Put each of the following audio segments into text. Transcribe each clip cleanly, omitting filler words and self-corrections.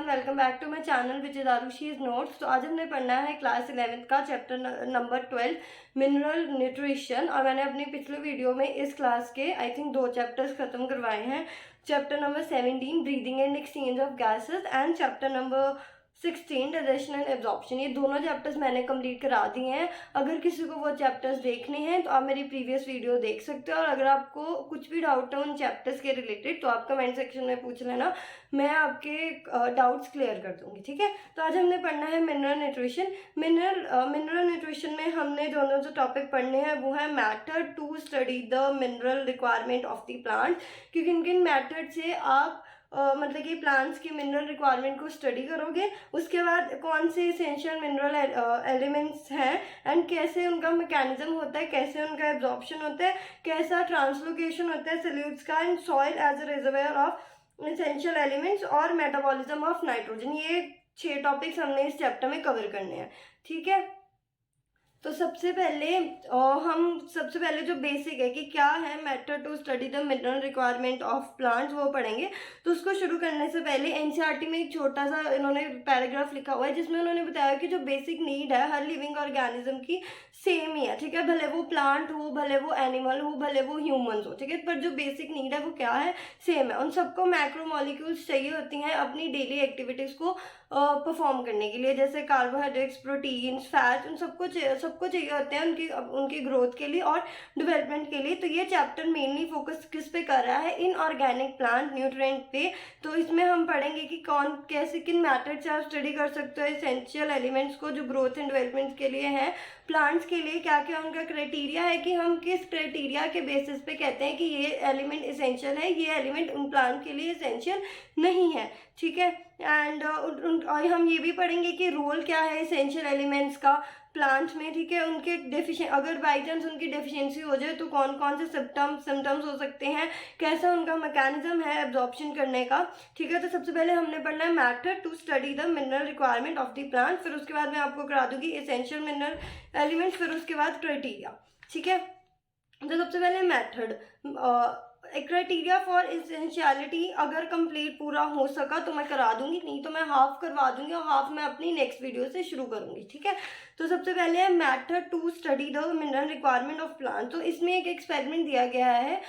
Welcome back to my channel which is Arushi's notes. तो आज हमने पढ़ना है क्लास 11th का चैप्टर नंबर 12 मिनरल न्यूट्रिशन। और मैंने अपनी पिछले वीडियो में इस क्लास के आई थिंक 2 चैप्टर्स खत्म करवाए हैं। Chapter number 17 breathing and exchange of gases and chapter number 16 digestion and absorption. ये दोनों चैप्टर्स मैंने कंप्लीट करा दिए हैं। अगर किसी को वो चैप्टर्स देखने हैं तो आप मेरी प्रीवियस वीडियो देख सकते हो। और अगर आपको कुछ भी डाउट है उन चैप्टर्स के रिलेटेड तो आप कमेंट सेक्शन में पूछ लेना, मैं आपके डाउट्स क्लियर कर दूंगी। ठीक है, तो आज हमने पढ़ना है मिनरल न्यूट्रिशन। मिनरल न्यूट्रिशन में हमने दोनों जो टॉपिक पढ़ने हैं वो है method to study the mineral requirement of the plant. क्योंकि किन मैथड से आप मतलब कि प्लांट्स की मिनरल रिक्वायरमेंट को स्टडी करोगे, उसके बाद कौन से इसेंशियल मिनरल एलिमेंट्स हैं एंड कैसे उनका मैकेनिज्म होता है, कैसे उनका एब्जॉर्प्शन होता है, कैसा ट्रांसलोकेशन होता है सॉल्यूट्स का in soil as a reservoir of essential elements और मेटाबॉलिज्म ऑफ नाइट्रोजन। ये 6 टॉपिक्स हमने इस चैप्टर में कवर करने हैं। ठीक है, तो सबसे पहले जो बेसिक है कि क्या है method to study the mineral requirement of plants वो पढ़ेंगे। तो उसको शुरू करने से पहले एनसीईआरटी में एक छोटा सा इन्होंने पैराग्राफ लिखा हुआ है जिसमें उन्होंने बताया कि जो बेसिक नीड है हर लिविंग ऑर्गेनिज्म की सेम ही है। ठीक है, भले वो प्लांट हो, भले वो एनिमल हो, भले वो ह्यूमंस हो। ठीक है, पर जो बेसिक नीड है वो क्या है, सेम है। उन सबको मैक्रोमोलिक्यूल्स चाहिए होती हैं अपनी डेली एक्टिविटीज को परफॉर्म करने के लिए, जैसे कार्बोहाइड्रेट्स, प्रोटीन्स, फैट, उन सबको चाहिए होते हैं उनकी ग्रोथ के लिए और डेवलपमेंट के लिए। तो ये चैप्टर मेनली फोकस किस पे कर रहा है, इन ऑर्गेनिक प्लांट न्यूट्रिएंट पे। तो इसमें हम पढ़ेंगे कि कैसे किन मेथड से आप स्टडी कर सकते हो एसेंशियल एलिमेंट्स को जो ग्रोथ एंड डेवलपमेंट के लिए हैं प्लांट्स के लिए, क्या क्या उनका क्राइटेरिया है कि हम किस क्राइटेरिया के बेसिस पे कहते हैं कि ये एलिमेंट एसेंशियल है, ये एलिमेंट उन प्लांट के लिए एसेंशियल नहीं है। ठीक है, एंड हम ये भी पढ़ेंगे कि रोल क्या है एसेंशियल एलिमेंट्स का प्लांट्स में। ठीक है, उनके अगर बाई चांस उनकी डेफिशिएंसी हो जाए तो कौन कौन से सिम्टम्स हो सकते हैं, कैसा उनका मैकेनिज्म है एब्जॉर्प्शन करने का। ठीक है, तो सबसे पहले हमने पढ़ना है method to study the mineral requirement of the plant. फिर उसके बाद मैं आपको करा दूंगी एसेंशियल मिनरल एलिमेंट्स, फिर उसके बाद क्राइटेरिया। ठीक है, तो सबसे पहले मैथड क्राइटेरिया फॉर एसेंशियलिटी अगर कंप्लीट पूरा हो सका तो मैं करा दूंगी, नहीं तो मैं हाफ करवा दूंगी और हाफ मैं अपनी नेक्स्ट वीडियो से शुरू करूंगी। ठीक है, तो सबसे पहले है method to study the mineral requirement of plant. तो इसमें एक एक्सपेरिमेंट दिया गया है।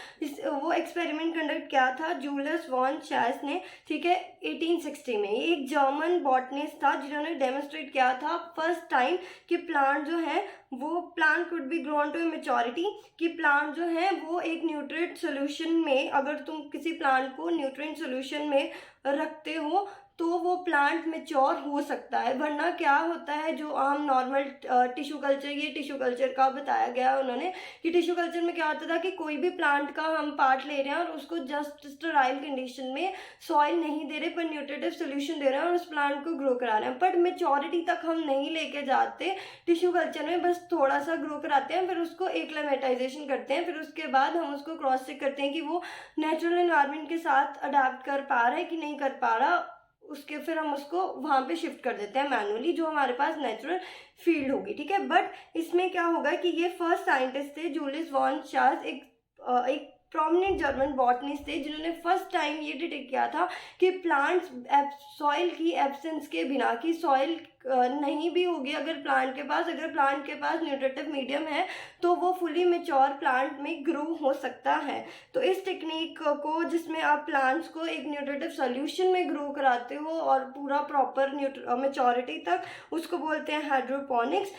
वो एक्सपेरिमेंट कंडक्ट किया था जूलियस वॉन चास ने। ठीक है, 1860 में एक जर्मन बॉटनिस्ट था जिन्होंने डेमोन्स्ट्रेट किया था फर्स्ट टाइम कि प्लांट जो है वो plant could be grown to maturity, कि प्लांट जो है वो एक न्यूट्रिएंट सोल्यूशन में, अगर तुम किसी प्लांट को न्यूट्रिएंट सोल्यूशन में रखते हो तो वो प्लांट मेच्योर हो सकता है। वरना क्या होता है, जो आम नॉर्मल टिश्यू कल्चर, ये टिश्यू कल्चर का बताया गया है उन्होंने कि टिश्यू कल्चर में क्या होता था कि कोई भी प्लांट का हम पार्ट ले रहे हैं और उसको जस्ट स्टेराइल कंडीशन में सॉइल नहीं दे रहे पर न्यूट्रिटिव सोल्यूशन दे रहे हैं और उस प्लांट को ग्रो करा रहे हैं, बट मेच्योरिटी तक हम नहीं लेके जाते टिश्यू कल्चर में, बस थोड़ा सा ग्रो कराते हैं, फिर उसको एक्लेमेटाइजेशन करते हैं, फिर उसके बाद हम उसको क्रॉस चेक करते हैं कि वो नेचुरल एनवायरनमेंट के साथ अडेप्ट कर पा रहा है कि नहीं कर पा रहा। उसके फिर हम उसको वहाँ पे शिफ्ट कर देते हैं मैनुअली, जो हमारे पास नेचुरल फील्ड होगी। ठीक है, बट इसमें क्या होगा कि ये फर्स्ट साइंटिस्ट थे जूलियस वॉन चास, एक प्रोमिनेंट जर्मन बॉटनिस्ट थे जिन्होंने फर्स्ट टाइम ये डिटेक्ट किया था कि प्लांट्स सॉइल की एब्सेंस के बिना, कि सॉइल नहीं भी होगी अगर प्लांट के पास न्यूट्रिटिव मीडियम है तो वो फुली मेच्योर प्लांट में ग्रो हो सकता है। तो इस टेक्निक को, जिसमें आप प्लांट्स को एक न्यूट्रिटिव सोल्यूशन में ग्रो कराते हो और पूरा प्रॉपर मेच्योरिटी तक, उसको बोलते हैं हाइड्रोपोनिक्स।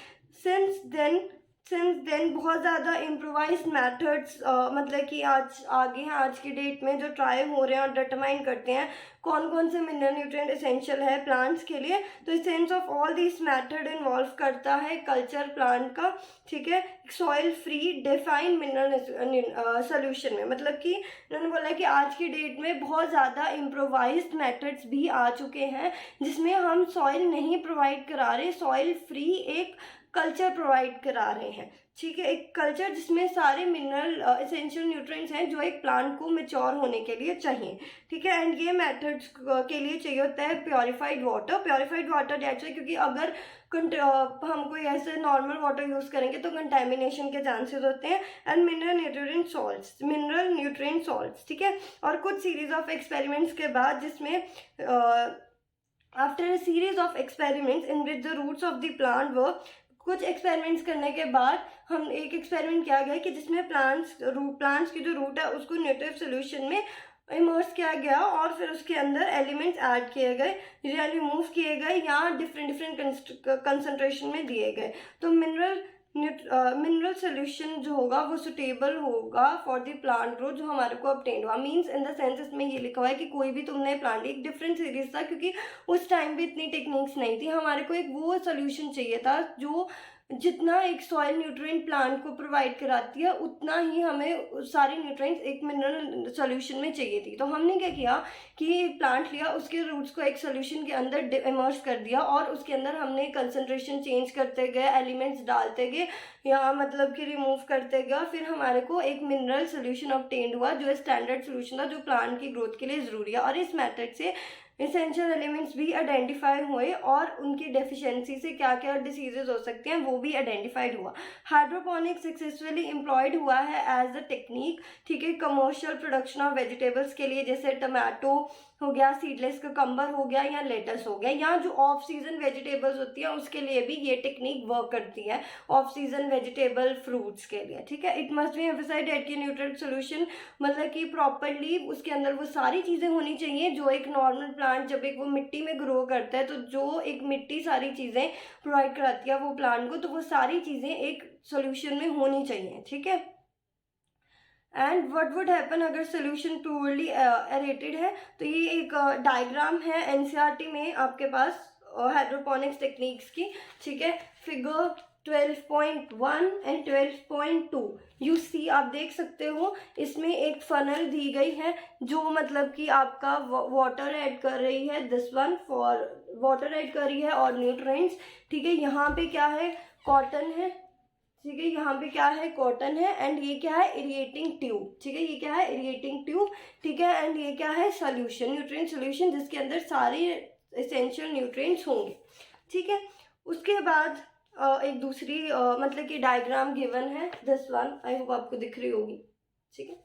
सिंस देन बहुत ज़्यादा इम्प्रोवाइज मैथड्स मतलब कि आज की डेट में जो ट्राई हो रहे हैं और डिटरमाइन करते हैं कौन कौन से मिनरल न्यूट्रिएंट एसेंशियल है प्लांट्स के लिए। तो sense of all this method involve करता है कल्चर प्लांट का। ठीक है, soil free defined mineral solution में, मतलब कि उन्होंने बोला कि आज की डेट में बहुत ज़्यादा इम्प्रोवाइज्ड मेथड्स भी आ चुके हैं जिसमें हम सॉइल नहीं प्रोवाइड करा रहे, सॉइल फ्री एक कल्चर प्रोवाइड करा रहे हैं, ठीक है, एक कल्चर जिसमें सारे मिनरल एसेंशियल न्यूट्रिएंट्स हैं जो एक प्लांट को मैच्योर होने के लिए चाहिए, ठीक है। एंड ये मेथड्स के लिए चाहिए होता है प्योरीफाइड वाटर दैट्स वाई, क्योंकि अगर हम कोई ऐसे नॉर्मल वाटर यूज़ करेंगे तो कंटेमिनेशन के चांसेस होते हैं। एंड मिनरल न्यूट्रिएंट सॉल्ट्स, ठीक है। और कुछ सीरीज ऑफ एक्सपेरिमेंट्स के बाद जिसमें after a series of experiments in which the roots of the plant work, कुछ एक्सपेरिमेंट्स करने के बाद हम एक एक्सपेरिमेंट किया गया कि जिसमें प्लांट्स की जो रूट है उसको न्यूट्रिएंट सोल्यूशन में इमर्स किया गया और फिर उसके अंदर एलिमेंट्स ऐड किए गए या रिमूव किए गए या डिफरेंट कंसंट्रेशन में दिए गए। तो मिनरल सोल्यूशन जो होगा वो सुटेबल होगा फॉर द प्लांट ग्रोथ जो हमारे को ऑब्टेन हुआ। मीन्स इन द सेंस इसमें ये लिखा हुआ है कि कोई भी तुमने प्लांट, एक डिफरेंट सीरीज था क्योंकि उस टाइम पे इतनी टेक्निक्स नहीं थी, हमारे को एक वो सोल्यूशन चाहिए था जो जितना एक सॉइल न्यूट्रिएंट प्लांट को प्रोवाइड कराती है उतना ही हमें सारे न्यूट्रिएंट्स एक मिनरल सॉल्यूशन में चाहिए थी। तो हमने क्या किया कि एक प्लांट लिया, उसके रूट्स को एक सॉल्यूशन के अंदर इमर्स कर दिया और उसके अंदर हमने कंसंट्रेशन चेंज करते गए, एलिमेंट्स डालते गए या मतलब कि रिमूव करते गए, फिर हमारे को एक मिनरल सोल्यूशन ऑब्टेन्ड हुआ जो स्टैंडर्ड सोल्यूशन था जो प्लांट की ग्रोथ के लिए ज़रूरी है। और इस मेथड से एसेंशियल एलिमेंट्स भी आइडेंटिफाई हुए और उनकी डेफिशिएंसी से क्या क्या डिसीजेज हो सकते हैं वो भी आइडेंटिफाइड हुआ। हाइड्रोपोनिक्स सक्सेसफुली एम्प्लॉयड हुआ है एज अ टेक्निक, ठीक है, कमर्शियल प्रोडक्शन ऑफ वेजिटेबल्स के लिए, जैसे टमाटो हो गया, सीडलेस ककम्बर हो गया या लेटस हो गया, या जो ऑफ सीजन वेजिटेबल्स होती हैं उसके लिए भी ये टेक्निक वर्क करती है, ऑफ सीजन वेजिटेबल फ्रूट्स के लिए, ठीक है। It must be emphasised that कि न्यूट्रिएंट सोल्यूशन मतलब कि प्रॉपरली उसके अंदर वो सारी चीज़ें होनी चाहिए जो एक नॉर्मल प्लांट जब एक वो मिट्टी में ग्रो करता है तो जो एक मिट्टी सारी चीज़ें प्रोवाइड कराती है वो प्लांट को, तो वो सारी चीज़ें एक सोल्यूशन में होनी चाहिए, ठीक है। एंड व्हाट वुड हैपन अगर सोल्यूशन प्योरली एरेटेड है, तो ये एक डायग्राम है एनसीईआरटी में आपके पास हाइड्रोपोनिक्स टेक्निक्स की, ठीक है, फिगर 12.1 एंड 12.2 यू सी आप देख सकते हो। इसमें एक फनल दी गई है जो मतलब कि आपका वाटर ऐड कर रही है, this one for water add कर रही है और न्यूट्रिएंट्स, ठीक है। यहाँ पे क्या है, कॉटन है, ठीक है, यहाँ पे क्या है, कॉटन है, एंड ये क्या है, एरिएटिंग ट्यूब, ठीक है, ये क्या है, एरिएटिंग ट्यूब, ठीक है, एंड ये क्या है, सोल्यूशन, न्यूट्रिएंट सोल्यूशन जिसके अंदर सारे एसेंशियल न्यूट्रिएंट्स होंगे, ठीक है। उसके बाद एक दूसरी मतलब कि डायग्राम गिवन है, दिस वन, आई होप आपको दिख रही होगी, ठीक है।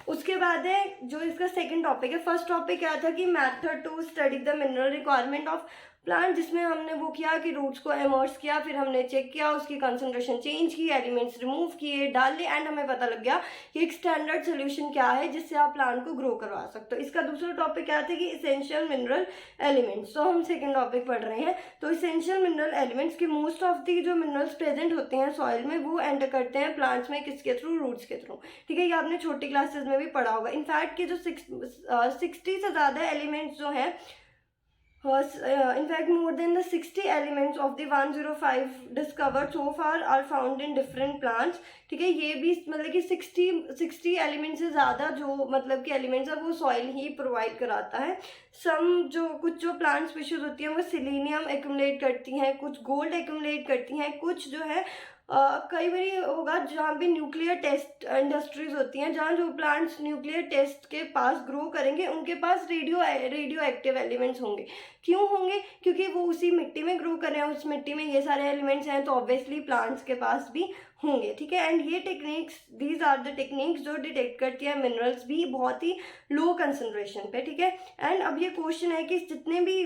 उसके बाद है जो इसका सेकंड टॉपिक है। फर्स्ट टॉपिक क्या था कि method to study the mineral requirement of plant, जिसमें हमने वो किया कि रूट्स को इमर्स किया, फिर हमने चेक किया, उसकी कंसंट्रेशन चेंज की, एलिमेंट्स रिमूव किए, डाले, एंड हमें पता लग गया कि एक स्टैंडर्ड सोल्यूशन क्या है जिससे आप प्लांट को ग्रो करवा सकते हो। इसका दूसरा टॉपिक क्या था कि इसेंशियल मिनरल एलिमेंट्स, तो हम सेकेंड टॉपिक पढ़ रहे हैं। तो इसेंशियल मिनरल एलिमेंट्स की मोस्ट ऑफ दी जो मिनरल्स प्रेजेंट होते हैं सॉइल में वो एंटर करते हैं प्लांट्स में, किसके थ्रू, रूट्स के थ्रू, ठीक है। ये आपने छोटी क्लासेस में भी पढ़ा होगा। इनफैक्ट कि जो 60 से ज़्यादा एलिमेंट्स जो हैं, in fact more than the 60 elements of the 105 discovered so far are found in different plants, ठीक है। ये भी मतलब कि 60 एलिमेंट से ज़्यादा जो मतलब कि एलिमेंट्स है वो सॉइल ही प्रोवाइड कराता है। कुछ जो प्लांट स्पीशीज होती हैं वो सिलीनियम एक्यूमुलेट करती हैं, कुछ गोल्ड एक्यूमुलेट करती हैं, कुछ जो है कई बार होगा जहाँ भी न्यूक्लियर टेस्ट इंडस्ट्रीज होती हैं, जहाँ जो प्लांट्स न्यूक्लियर टेस्ट के पास ग्रो करेंगे उनके पास रेडियो एक्टिव एलिमेंट्स होंगे। क्यों होंगे? क्योंकि वो उसी मिट्टी में ग्रो कर रहे हैं, उस मिट्टी में ये सारे एलिमेंट्स हैं, तो ऑब्वियसली प्लांट्स के पास भी होंगे, ठीक है। एंड ये techniques, these are the techniques जो डिटेक्ट करती है मिनरल्स भी बहुत ही लो कंसंट्रेशन पे, ठीक है। एंड अब ये क्वेश्चन है कि जितने भी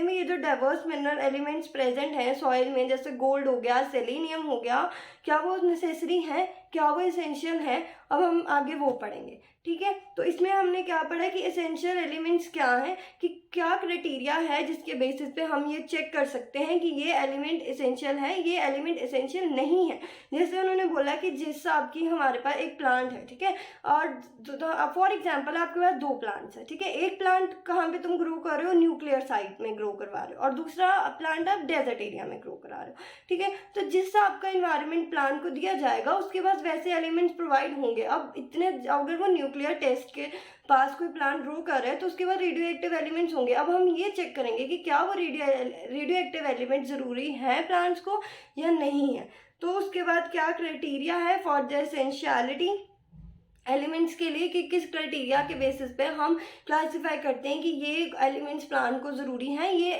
ये जो डाइवर्स मिनरल एलिमेंट्स प्रेजेंट हैं सॉइल में, जैसे गोल्ड हो गया, सेलेनियम हो गया, क्या वो नेसेसरी हैं, क्या वो एसेंशियल है? अब हम आगे वो पढ़ेंगे, ठीक है। तो इसमें हमने क्या पढ़ा कि एसेंशियल एलिमेंट्स क्या हैं, कि क्या क्राइटेरिया है जिसके बेसिस पे हम ये चेक कर सकते हैं कि ये एलिमेंट एसेंशियल है, ये एलिमेंट एसेंशियल नहीं है। जैसे उन्होंने बोला कि जिस हिसाब की हमारे पास एक प्लांट है, ठीक है, और फॉर एग्जांपल आपके पास 2 प्लांट्स है, ठीक है, एक प्लांट कहाँ पे तुम ग्रो कर रहे हो, न्यूक्लियर साइट में ग्रो करवा रहे हो, और दूसरा प्लांट आप डेजर्ट एरिया में ग्रो करा रहे हो, ठीक है। तो जिस हिसाब का इन्वायरमेंट प्लांट को दिया जाएगा उसके पास वैसे एलिमेंट्स प्रोवाइड होंगे। अब इतने, अगर वो न्यूक्लियर टेस्ट के पास कोई प्लांट ग्रो कर रहा है तो उसके बाद रेडियो एक्टिव एलिमेंट्स होंगे। अब हम ये चेक करेंगे कि क्या वो रेडियो एक्टिव एलिमेंट ज़रूरी है प्लांट्स को या नहीं है। तो उसके बाद क्या क्राइटेरिया है फॉर द एसेंशियलिटी एलिमेंट्स के लिए, कि किस क्राइटेरिया के बेसिस पे हम क्लासिफाई करते हैं कि ये एलिमेंट्स प्लांट को ज़रूरी हैं, ये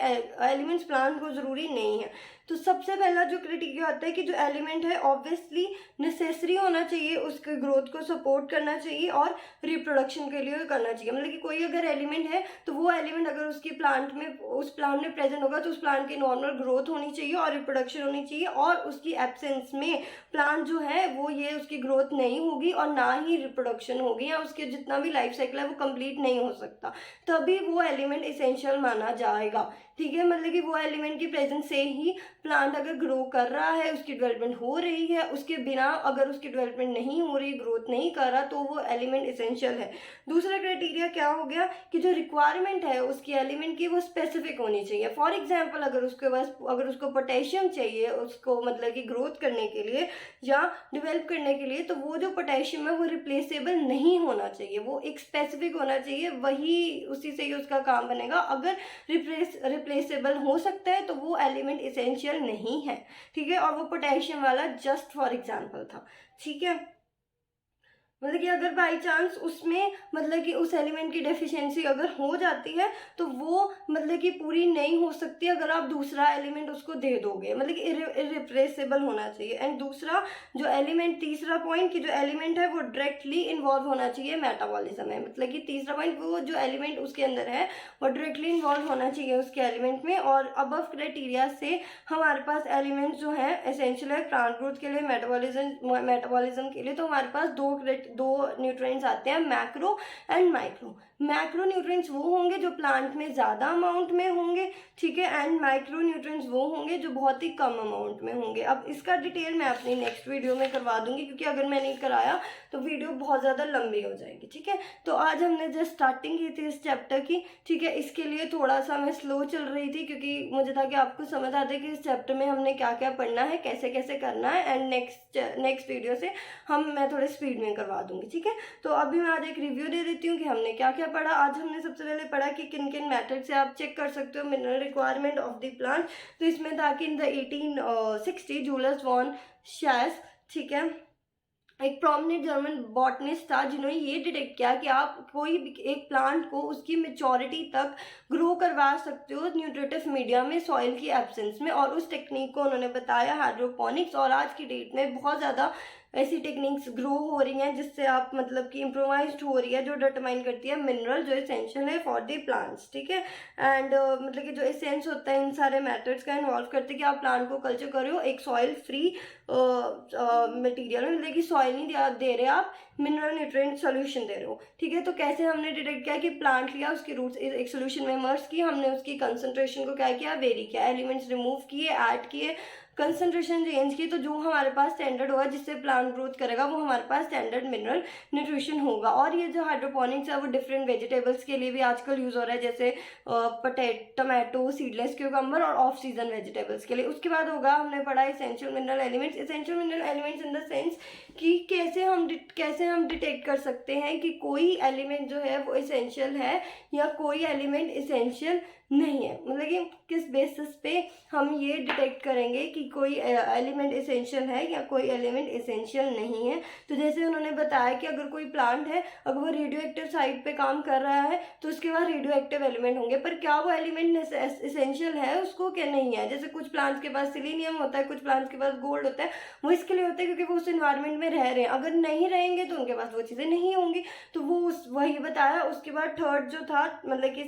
एलिमेंट्स प्लांट को ज़रूरी नहीं है। तो सबसे पहला जो क्राइटेरिया होता है कि जो एलिमेंट है ऑब्वियसली नेसेसरी होना चाहिए, उसके ग्रोथ को सपोर्ट करना चाहिए और रिप्रोडक्शन के लिए करना चाहिए। मतलब कि कोई अगर एलिमेंट है तो वो एलिमेंट अगर उसकी प्लांट में, उस प्लांट में प्रेजेंट होगा तो उस प्लांट की नॉर्मल ग्रोथ होनी चाहिए और रिप्रोडक्शन होनी चाहिए, और उसकी एब्सेंस में प्लांट जो है वो ये उसकी ग्रोथ नहीं होगी और ना ही रिप्रोडक्शन होगी, या उसके जितना भी लाइफ साइकिल है वो कंप्लीट नहीं हो सकता, तभी वो एलिमेंट एसेंशियल माना जाएगा, ठीक है। मतलब कि वो एलिमेंट की प्रेजेंस से ही प्लांट अगर ग्रो कर रहा है, उसकी डेवलपमेंट हो रही है, उसके बिना अगर उसकी डेवलपमेंट नहीं हो रही, ग्रोथ नहीं कर रहा, तो वो एलिमेंट एसेंशियल है। दूसरा क्राइटेरिया क्या हो गया कि जो रिक्वायरमेंट है उसकी एलिमेंट की वो स्पेसिफिक होनी चाहिए। फॉर एग्जांपल अगर उसके पास, अगर उसको पोटेशियम चाहिए उसको मतलब कि ग्रोथ करने के लिए या डेवलप करने के लिए, तो वो जो पोटेशियम है वो रिप्लेसेबल नहीं होना चाहिए, वो एक स्पेसिफिक होना चाहिए, वही उसी से ही उसका काम बनेगा। अगर रिप्लेसेबल हो सकता है तो वो एलिमेंट एसेंशियल नहीं है, ठीक है। और वो पोटेशियम वाला जस्ट फॉर एग्जांपल था, ठीक है। मतलब कि अगर बाई चांस उसमें मतलब कि उस एलिमेंट की डेफिशिएंसी अगर हो जाती है तो वो मतलब कि पूरी नहीं हो सकती अगर आप दूसरा एलिमेंट उसको दे दोगे, मतलब कि इरिप्लेसेबल होना चाहिए। एंड दूसरा जो एलिमेंट, तीसरा पॉइंट कि जो एलिमेंट है वो डायरेक्टली इन्वॉल्व होना चाहिए मेटाबॉलिज्म में। मतलब कि तीसरा पॉइंट, वो जो एलिमेंट उसके अंदर है वो डायरेक्टली इन्वॉल्व होना चाहिए उसके एलिमेंट में। और अबव क्राइटेरिया से हमारे पास एलिमेंट्स जो हैं एसेंशियल है प्लांट ग्रोथ के लिए, मेटाबॉलिज्म के लिए। तो हमारे पास दो न्यूट्रिएंट्स आते हैं, macro and micro. Macro nutrients वो होंगे जो प्लांट में ज़्यादा अमाउंट में होंगे, ठीक है, एंड माइक्रो न्यूट्रिएंट्स वो होंगे जो बहुत ही कम अमाउंट में होंगे। अब इसका डिटेल मैं अपनी नेक्स्ट वीडियो में करवा दूंगी, क्योंकि अगर मैं नहीं कराया तो वीडियो बहुत ज़्यादा लंबी हो जाएगी, ठीक है। तो आज हमने जस्ट स्टार्टिंग की थी इस चैप्टर की, ठीक है। इसके लिए थोड़ा सा मैं स्लो चल रही थी क्योंकि मुझे था कि आपको समझ आते कि इस चैप्टर में हमने क्या क्या पढ़ना है, कैसे कैसे करना है, एंड नेक्स्ट वीडियो से मैं थोड़े स्पीड में करवा दूंगी, ठीक है। तो अभी मैं आज एक रिव्यू दे देती हूँ कि हमने क्या क्या पढ़ा। आज हमने सबसे पहले पढ़ा कि किन किन मेथड से आप चेक कर सकते हो mineral requirement of the plant. तो इसमें था कि इन द 1860 जूलियस वॉन शैस, ठीक है, एक प्रोमिनेंट जर्मन बॉटनिस्ट था जिन्होंने ये डिटेक्ट किया कि आप कोई भी एक प्लांट को उसकी मेच्योरिटी तक ग्रो करवा सकते हो न्यूट्रिटिव मीडिया में, सॉइल की एब्सेंस में। और उस टेक्निक को उन्होंने बताया हाइड्रोपोनिक्स। और आज की डेट में बहुत ज़्यादा ऐसी टेक्निक्स ग्रो हो रही हैं जिससे आप मतलब कि इम्प्रोवाइज्ड हो रही है, जो डिटरमाइन करती है मिनरल जो एसेंशियल है फॉर द प्लांट्स, ठीक है। एंड मतलब कि जो एसेंस होता है इन सारे मेथड्स का इन्वॉल्व करते हैं कि आप प्लांट को कल्चर कर रहे हो एक सॉइल फ्री मटेरियल में, मतलब कि सॉइल नहीं दे रहे आप, मिनरल न्यूट्रिएंट सोल्यूशन दे रहे हो, ठीक है। तो कैसे हमने डिटेक्ट किया कि प्लांट लिया, उसकी रूट्स एक सोल्यूशन में इमर्स की, हमने उसकी कंसंट्रेशन को क्या किया, वेरी किया, एलिमेंट्स रिमूव किए, ऐड किए, कंसंट्रेशन चेंज की, तो जो हमारे पास स्टैंडर्ड होगा जिससे प्लांट ग्रोथ करेगा वो हमारे पास स्टैंडर्ड मिनरल न्यूट्रिशन होगा। और ये जो हाइड्रोपोनिक्स है वो डिफरेंट वेजिटेबल्स के लिए भी आजकल यूज़ हो रहा है, जैसे टमाटो, सीडलेस क्यूकम्बर और ऑफ सीजन वेजिटेबल्स के लिए। उसके बाद होगा हमने पढ़ा essential mineral elements. Essential mineral elements in the sense कि कैसे हम डिटेक्ट कर सकते हैं कि कोई एलिमेंट जो है वो एसेंशियल है या कोई एलिमेंट एसेंशियल नहीं है, मतलब कि किस बेसिस पे हम ये डिटेक्ट करेंगे कि कोई एलिमेंट एसेंशियल है या कोई एलिमेंट एसेंशियल नहीं है। तो जैसे उन्होंने बताया कि अगर कोई प्लांट है, अगर वो रेडियो एक्टिव साइट पे काम कर रहा है तो उसके बाद रेडियो एक्टिव एलिमेंट होंगे, पर क्या वो एलिमेंट एसेंशियल है उसको क्या नहीं है। जैसे कुछ प्लांट्स के पास सिलीनियम होता है, कुछ प्लांट्स के पास गोल्ड होता है, वो इसके लिए होता है क्योंकि वो उस इन्वायरमेंट में रह रहे हैं। अगर नहीं रहेंगे तो उनके पास वो चीज़ें नहीं होंगी। तो वो वही बताया। उसके बाद थर्ड जो था मतलब कि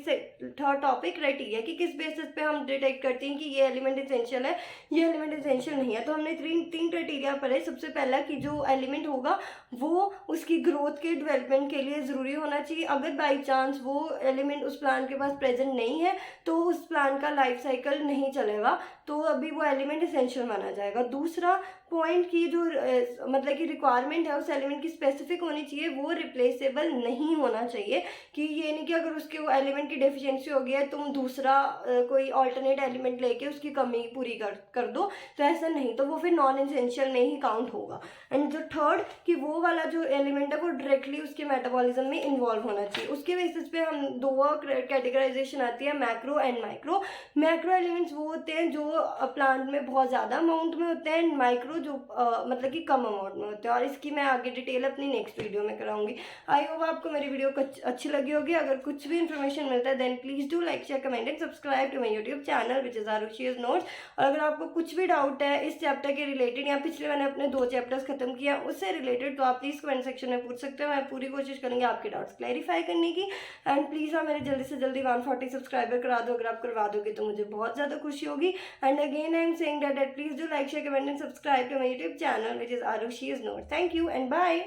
थर्ड टॉपिक क्राइटेरिया कि किस बेसिस पे हम डिटेक्ट करते हैं कि ये एलिमेंट एसेंशियल है, ये एलिमेंट एसेंशियल नहीं है। तो हमने तीन क्राइटेरिया पढ़े। सबसे पहला कि जो एलिमेंट होगा वो उसकी ग्रोथ के डेवलपमेंट के लिए ज़रूरी होना चाहिए। अगर बाई चांस वो एलिमेंट उस प्लांट के पास प्रेजेंट नहीं है तो उस प्लांट का लाइफ साइकिल नहीं चलेगा, तो अभी वो एलिमेंट एसेंशियल माना जाएगा। दूसरा पॉइंट की जो मतलब कि रिक्वायरमेंट है उस एलिमेंट की स्पेसिफिक होनी चाहिए, वो रिप्लेसेबल नहीं होना चाहिए। कि ये नहीं कि अगर उसके वो एलिमेंट की डेफिशिएंसी हो गया है तुम दूसरा कोई ऑल्टरनेट एलिमेंट लेके उसकी कमी पूरी कर दो, तो ऐसा नहीं, तो वो फिर नॉन एसेंशियल में ही काउंट होगा। एंड जो थर्ड कि वो वाला जो एलिमेंट है वो डायरेक्टली उसके मेटाबॉलिज्म में इन्वॉल्व होना चाहिए। उसके बेसिस पे हम दो कैटेगराइजेशन आती है, macro and micro. Macro elements वो होते हैं जो प्लांट में बहुत ज़्यादा अमाउंट में होते हैं, एंड माइक्रो जो मतलब कि कम अमाउंट में होते हैं, और इसकी मैं आगे डिटेल अपनी नेक्स्ट वीडियो में कराऊंगी। आई होप आपको मेरी वीडियो अच्छी लगी होगी। अगर कुछ भी इन्फॉर्मेशन मिलता है then please do like share comment and subscribe to my YouTube channel which is Arushi's notes. और अगर आपको कुछ भी डाउट है इस चैप्टर के रिलेटेड या पिछले मैंने अपने 2 चैप्टर्स खत्म किया उससे रिलेटेड, तो आप प्लीज़ कमेंट सेक्शन में पूछ सकते हो। मैं पूरी कोशिश करूँगी आपके डाउट्स क्लैरिफाई करने की। एंड प्लीज़ आप मेरे जल्दी से जल्दी 140 सब्सक्राइबर करा दो। अगर आप करवा दोगे तो मुझे बहुत ज़्यादा खुशी होगी। And again I am saying that please do like share comment and subscribe to my YouTube channel which is Arushi's Notes. Thank you and bye.